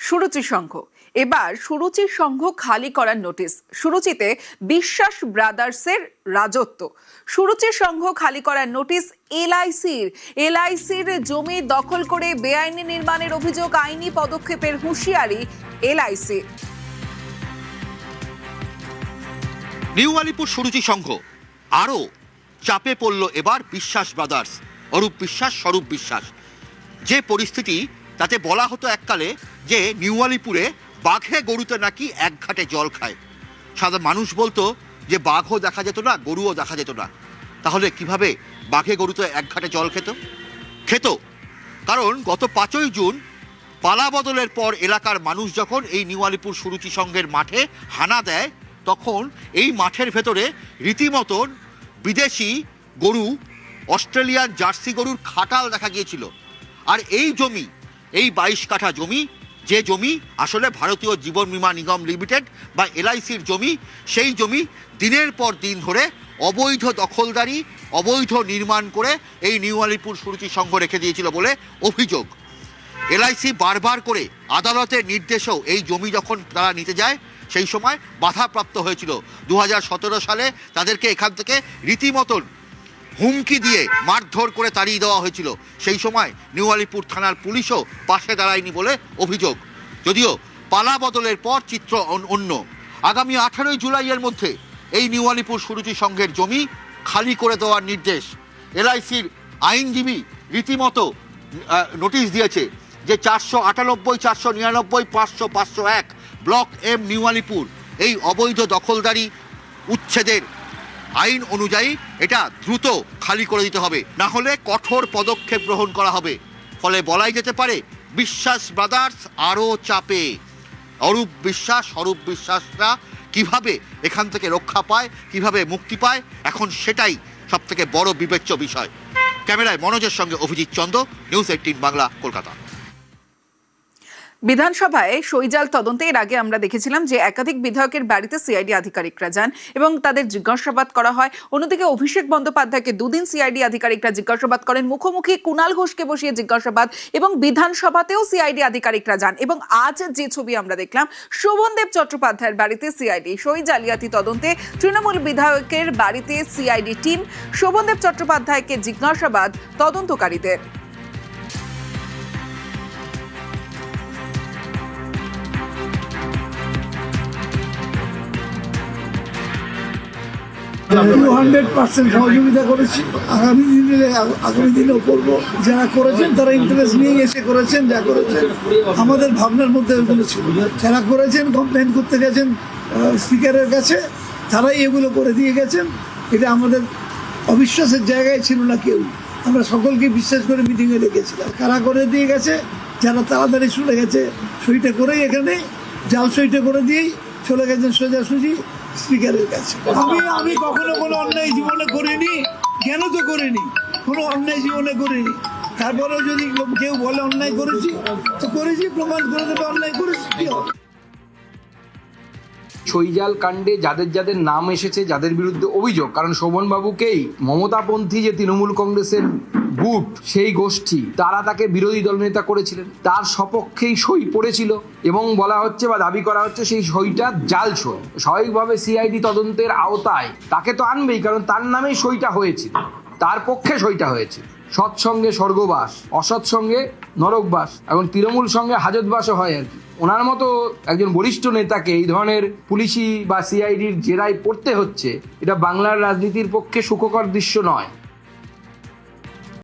সুরুচি সংঘ। এবার সুরুচি সংঘ খালি করার নোটিশ। সুরুচিতে বিশ্বাস ব্রাদার্সের রাজত্ব। সুরুচি সংঘ খালি করার নোটিশ এলআইসির জমি দখল করে বেআইনি নির্মাণের অভিযোগ, আইনি পদক্ষেপের হুঁশিয়ারি এলআইসির। নিউ আলিপুর সুরুচি সংঘ আরও চাপে পড়ল এবার বিশ্বাস ব্রাদার্স, অরূপ বিশ্বাস, স্বরূপ বিশ্বাস। যে পরিস্থিতি, তাতে বলা হতো এককালে যে নিউ আলিপুরে বাঘে গরুতে নাকি এক ঘাটে জল খায়। সাধারণ মানুষ বলতো যে বাঘও দেখা যেত না, গরুও দেখা যেত না। তাহলে কিভাবে বাঘে গরুতে এক ঘাটে জল খেত? কারণ গত 5ই জুন পালা বদলের পর এলাকার মানুষ যখন এই নিউ আলিপুর সুরুচি সংঘের মাঠে হানা দেয়, তখন এই মাঠের ভেতরে রীতিমতন বিদেশি গরু, অস্ট্রেলিয়ান জার্সি গরুর খাটাল দেখা গিয়েছিল। আর এই জমি, এই 22 কাঠা জমি, যে জমি আসলে ভারতীয় জীবন বীমা নিগম লিমিটেড বা এলআইসির জমি, সেই জমি দিনের পর দিন ধরে অবৈধ দখলদারি, অবৈধ নির্মাণ করে এই নিউ আলিপুর সুরুচি সংঘ রেখে দিয়েছিল বলে অভিযোগ। এলআইসি বারবার করে আদালতের নির্দেশেও এই জমি যখন তারা নিতে যায়, সেই সময় বাধাপ্রাপ্ত হয়েছিল। 2017 সালে তাদেরকে এখান থেকে রীতিমতন হুমকি দিয়ে মারধর করে তাড়িয়ে দেওয়া হয়েছিল। সেই সময় নিউ আলিপুর থানার পুলিশও পাশে দাঁড়ায়নি বলে অভিযোগ। যদিও পালা বদলের পর চিত্র অন্য। আগামী 18ই জুলাইয়ের মধ্যে এই নিউ আলিপুর সুরুচি সংঘের জমি খালি করে দেওয়ার নির্দেশ। এলআইসির আইনজীবী রীতিমতো নোটিশ দিয়েছে যে 498, 499, 500, 501 ব্লক এম নিউ আলিপুর এই অবৈধ দখলদারি উচ্ছেদের আইন অনুযায়ী এটা দ্রুত খালি করে দিতে হবে, না হলে কঠোর পদক্ষেপ গ্রহণ করা হবে। ফলে বলাই যেতে পারে বিশ্বাস ব্রাদার্স আরও চাপে। অরূপ বিশ্বাস, স্বরূপ বিশ্বাসরা কিভাবে এখান থেকে রক্ষা পায়, কিভাবে মুক্তি পায়, এখন সেটাই সব থেকে বড় বিবেচ্য বিষয়। ক্যামেরায় মনোজের সঙ্গে অভিজিৎ চন্দ, নিউজ 18 বাংলা, কলকাতা। বিধানসভায় সইজাল তদন্তে এর আগে আমরা দেখেছিলাম যে একাধিক বিধায়কের বাড়িতে সিআইডি আধিকারিকরা যান এবং তাদের জিজ্ঞাসাবাদ করা হয়। অন্যদিকে অভিষেক বন্দ্যোপাধ্যায়কে 2 দিন সিআইডি আধিকারিকরা জিজ্ঞাসাবাদ করেন, মুখোমুখি কুণাল ঘোষকে বসিয়ে জিজ্ঞাসাবাদ, এবং বিধানসভাতেও সিআইডি আধিকারিকরা যান। এবং আজ যে ছবি আমরা দেখলাম, শোভনদেব চট্টোপাধ্যায়ের বাড়িতে সিআইডি। সই জালিয়াতি তদন্তে তৃণমূল বিধায়কের বাড়িতে সিআইডি টিম। শোভনদেব চট্টোপাধ্যায়কে জিজ্ঞাসাবাদ তদন্তকারীদের। সহযোগিতা করেছি, আগামী দিনেও করবো। যারা করেছেন তারা ইন্টারেস্ট নিয়ে এসে করেছেন, যা করেছেন আমাদের ভাবনার মধ্যে ওইগুলো ছিল। যারা করেছেন, কমপ্লেন করতে গেছেন স্পিকারের কাছে, তারাই এগুলো করে দিয়ে গেছেন। এটা আমাদের অবিশ্বাসের জায়গায় ছিল না কেউ। আমরা সকলকে বিশ্বাস করে মিটিংয়ে রেখেছিলাম। কারা করে দিয়ে গেছে, যারা তাড়াতাড়ি চলে গেছে, সইটা করেই এখানে জাল সইটা করে দিয়েই চলে গেছেন সোজাসুজি স্পিকারের কাছে। আমি কখনো কোনো অন্যায় জীবনে করিনি, কেন তো করিনি, কোনো অন্যায় জীবনে করিনি। তারপরেও যদি কেউ বলে অন্যায় করেছি, তো করেছি, প্রমাণ করে দেবে অন্যায় করেছি, কি হবে। সইজাল কাণ্ডে যাদের যাদের নাম এসেছে, যাদের বিরুদ্ধে অভিযোগ, কারণ শোভনবাবুকেই মমতাপন্থী যে তৃণমূল কংগ্রেসের গুট, সেই গোষ্ঠী, তারা তাকে বিরোধী দলনেতা করেছিলেন, তার সপক্ষেই সই পড়েছিল এবং বলা হচ্ছে বা দাবি করা হচ্ছে সেই সইটা জাল সই। স্বাভাবিকভাবে সিআইডি তদন্তের আওতায় তাকে তো আনবেই, কারণ তার নামেই সইটা হয়েছিল, তার পক্ষে সইটা হয়েছে। সৎসঙ্গে স্বর্গবাস, অসৎসঙ্গে নরকবাস, এবং তৃণমূল সঙ্গে হাজতবাসও হয় আর কি। ওনার মতো একজন বরিষ্ঠ নেতাকে এই ধরনের পুলিশি বা সিআইডির জেরায় পড়তে হচ্ছে, এটা বাংলার রাজনীতির পক্ষে সুখকর দৃশ্য নয়।